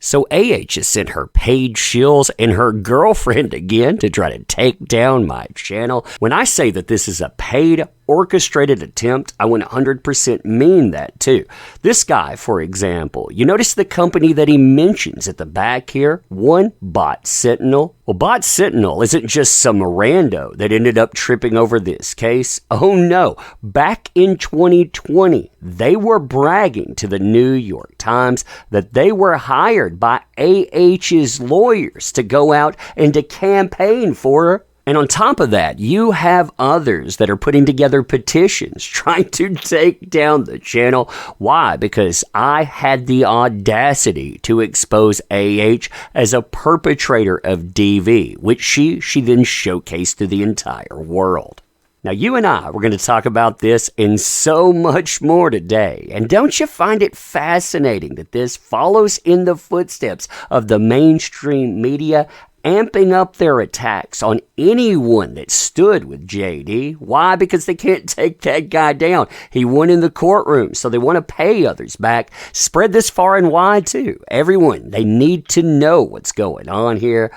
So AH has sent her paid shills and her girlfriend again to try to take down my channel. When I say that this is a paid, orchestrated attempt, I 100% mean that too. This guy, for example, you notice the company that he mentions at the back here? One, Bot Sentinel. Well, Bot Sentinel isn't just some rando that ended up tripping over this case. Oh no, back in 2020, they were bragging to the New York Times that they were hired by AH's lawyers to go out and to campaign for her. And on top of that, you have others that are putting together petitions trying to take down the channel. Why? Because I had the audacity to expose AH as a perpetrator of DV, which she then showcased to the entire world. Now, you and I, we're going to talk about this and so much more today. And don't you find it fascinating that this follows in the footsteps of the mainstream media amping up their attacks on anyone that stood with JD? Why? Because they can't take that guy down. He won in the courtroom, so they want to pay others back. Spread this far and wide, too. Everyone, they need to know what's going on here.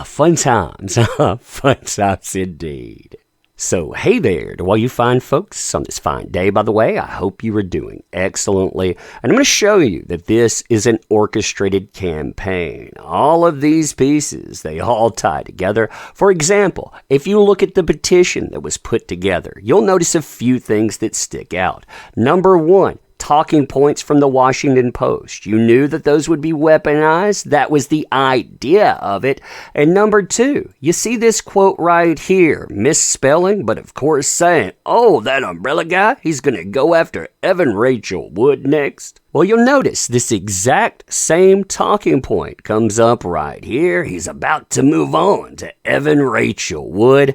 Fun times. Fun times indeed. So, hey there to all you fine folks on this fine day, by the way. I hope you are doing excellently. And I'm going to show you that this is an orchestrated campaign. All of these pieces, they all tie together. For example, if you look at the petition that was put together, you'll notice a few things that stick out. Number one, talking points from the Washington Post. You knew that those would be weaponized. That was the idea of it. And number two, you see this quote right here, misspelling, but of course saying, oh, that umbrella guy, he's going to go after Evan Rachel Wood next. Well, you'll notice this exact same talking point comes up right here. He's about to move on to Evan Rachel Wood.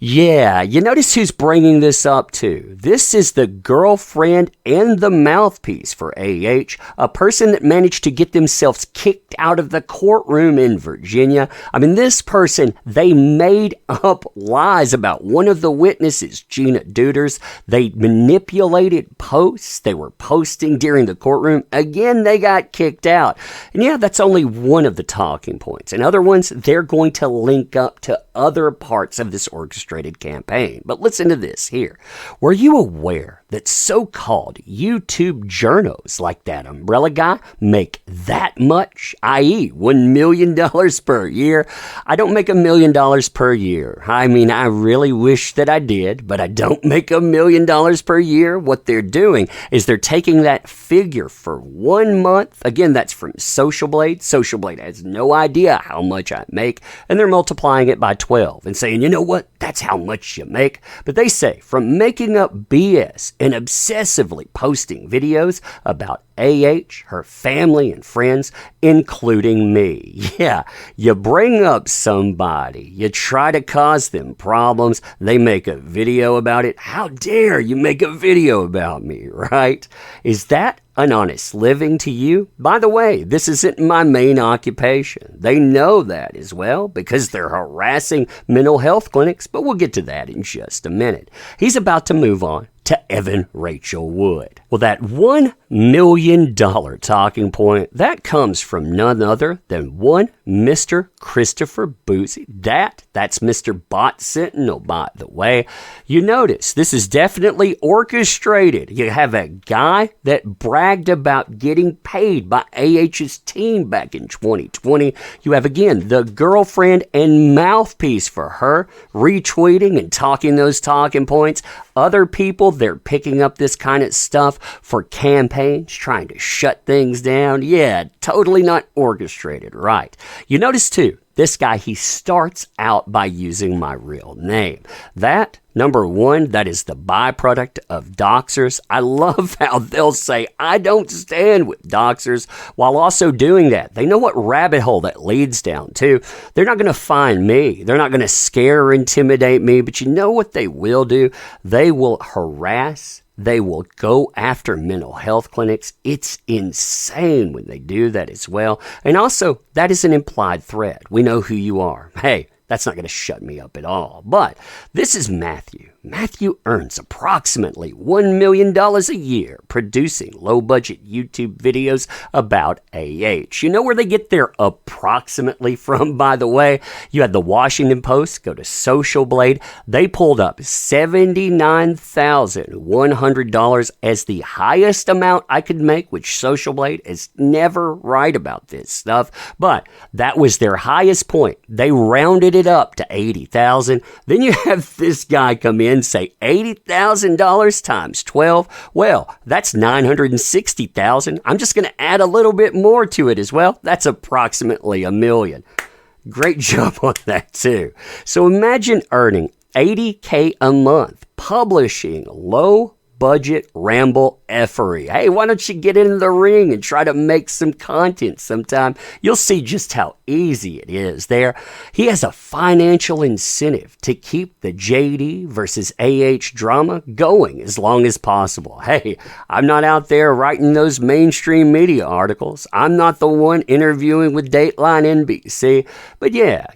Yeah, you notice who's bringing this up too. This is the girlfriend and the mouthpiece for AH, a person that managed to get themselves kicked out of the courtroom in Virginia. I mean, this person, they made up lies about one of the witnesses, Gina Duders. They manipulated posts. They were posting during the courtroom. Again, they got kicked out. And yeah, that's only one of the talking points. And other ones, they're going to link up to other parts of this orchestrated campaign. But listen to this here. Were you aware that so-called YouTube journos like That Umbrella Guy make that much, i.e. $1 million per year? I don't make $1 million per year. I mean, I really wish that I did, but I don't make $1 million per year. What they're doing is they're taking that figure for 1 month. Again, that's from Social Blade. Social Blade has no idea how much I make, and they're multiplying it by 12 and saying, you know what? That's how much you make. But they say from making up BS and obsessively posting videos about AH, her family and friends, including me. Yeah, you bring up somebody, you try to cause them problems, they make a video about it. How dare you make a video about me, right? Is that an honest living to you? By the way, this isn't my main occupation. They know that as well because they're harassing mental health clinics, but we'll get to that in just a minute. He's about to move on to Evan Rachel Wood. Well, that $1 million talking point, that comes from none other than one Mr. Christopher Boosie. That's Mr. Bot Sentinel, by the way. You notice this is definitely orchestrated. You have a guy that bragged about getting paid by AH's team back in 2020. You have, again, the girlfriend and mouthpiece for her retweeting and talking those talking points. Other people, they're picking up this kind of stuff for campaigns, trying to shut things down. Yeah, totally not orchestrated, right? You notice, too, this guy, he starts out by using my real name. That, number one, that is the byproduct of doxers. I love how they'll say, I don't stand with doxers, while also doing that. They know what rabbit hole that leads down to. They're not going to find me. They're not going to scare or intimidate me, but you know what they will do? They will harass. They will go after mental health clinics. It's insane when they do that as well. And also, that is an implied threat. We know who you are. Hey, that's not going to shut me up at all. But this is Matthew. Matthew earns approximately $1 million a year producing low-budget YouTube videos about AH. You know where they get their approximately from, by the way? You had the Washington Post go to Social Blade. They pulled up $79,100 as the highest amount I could make, which Social Blade is never right about this stuff, but that was their highest point. They rounded it up to $80,000. Then you have this guy come in and say $80,000 times 12. Well, that's $960,000. I'm just going to add a little bit more to it as well. That's approximately $1 million. Great job on that too. So imagine earning $80K a month publishing low budget ramble effery. Hey, why don't you get in the ring and try to make some content sometime? You'll see just how easy it is there. He has a financial incentive to keep the JD versus AH drama going as long as possible. Hey, I'm not out there writing those mainstream media articles. I'm not the one interviewing with Dateline NBC. But yeah,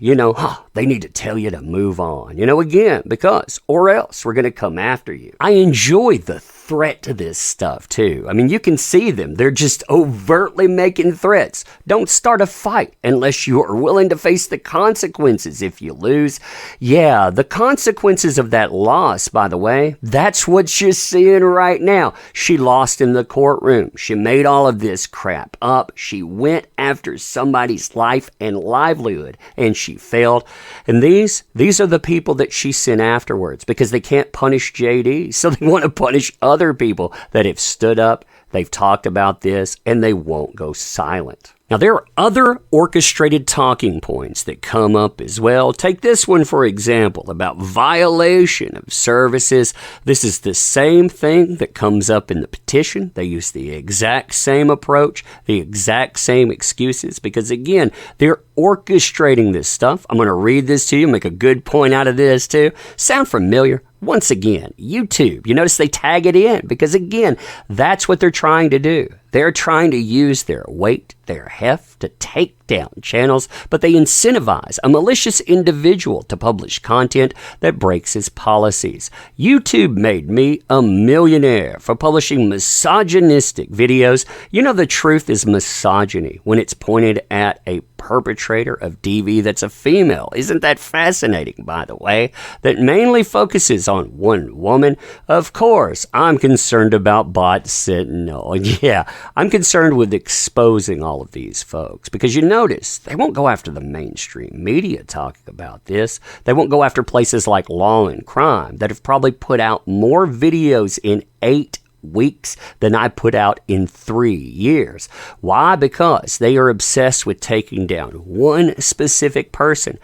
they need to tell you to move on. Again, because or else we're going to come after you. I enjoy the threat to this stuff too. I mean, you can see them. They're just overtly making threats. Don't start a fight unless you are willing to face the consequences if you lose. Yeah, the consequences of that loss, by the way, that's what you're seeing right now. She lost in the courtroom. She made all of this crap up. She went after somebody's life and livelihood, and she failed. And these are the people that she sent afterwards because they can't punish JD, so they want to punish other people that have stood up, they've talked about this, and they won't go silent. Now, there are other orchestrated talking points that come up as well. Take this one, for example, about violation of services. This is the same thing that comes up in the petition. They use the exact same approach, the exact same excuses, because, again, they're orchestrating this stuff. I'm going to read this to you, make a good point out of this, too. Sound familiar? Once again, YouTube. You notice they tag it in because, again, that's what they're trying to do. They're trying to use their weight, their heft to take down channels, but they incentivize a malicious individual to publish content that breaks his policies. YouTube made me a millionaire for publishing misogynistic videos. The truth is misogyny when it's pointed at a perpetrator of DV that's a female. Isn't that fascinating, by the way? That mainly focuses on one woman. Of course, I'm concerned about Bot Sentinel. Yeah, I'm concerned with exposing all of these folks because you notice they won't go after the mainstream media talking about this. They won't go after places like Law and Crime that have probably put out more videos in 8 weeks than I put out in 3 years. Why? Because they are obsessed with taking down one specific person.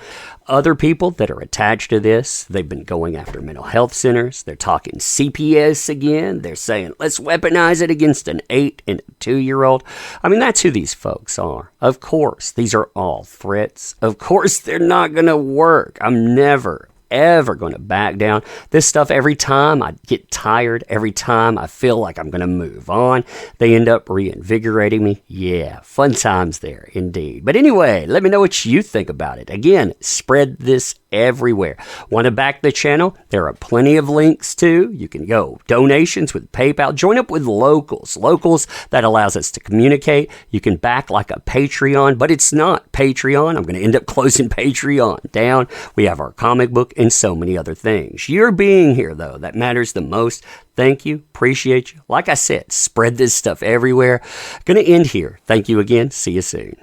Other people that are attached to this, they've been going after mental health centers. They're talking CPS again. They're saying, let's weaponize it against an 8 and a 2-year-old. I mean, that's who these folks are. Of course, these are all threats. Of course, they're not going to work. I'm never, ever going to back down. This stuff, every time I get tired, every time I feel like I'm going to move on, they end up reinvigorating me. Yeah, fun times there, indeed. But anyway, let me know what you think about it. Again, spread this everywhere. Want to back the channel? There are plenty of links too. You can go donations with PayPal. Join up with Locals. Locals, that allows us to communicate. You can back like a Patreon, but it's not Patreon. I'm going to end up closing Patreon down. We have our comic book and so many other things. You're being here, though. That matters the most. Thank you. Appreciate you. Like I said, spread this stuff everywhere. Going to end here. Thank you again. See you soon.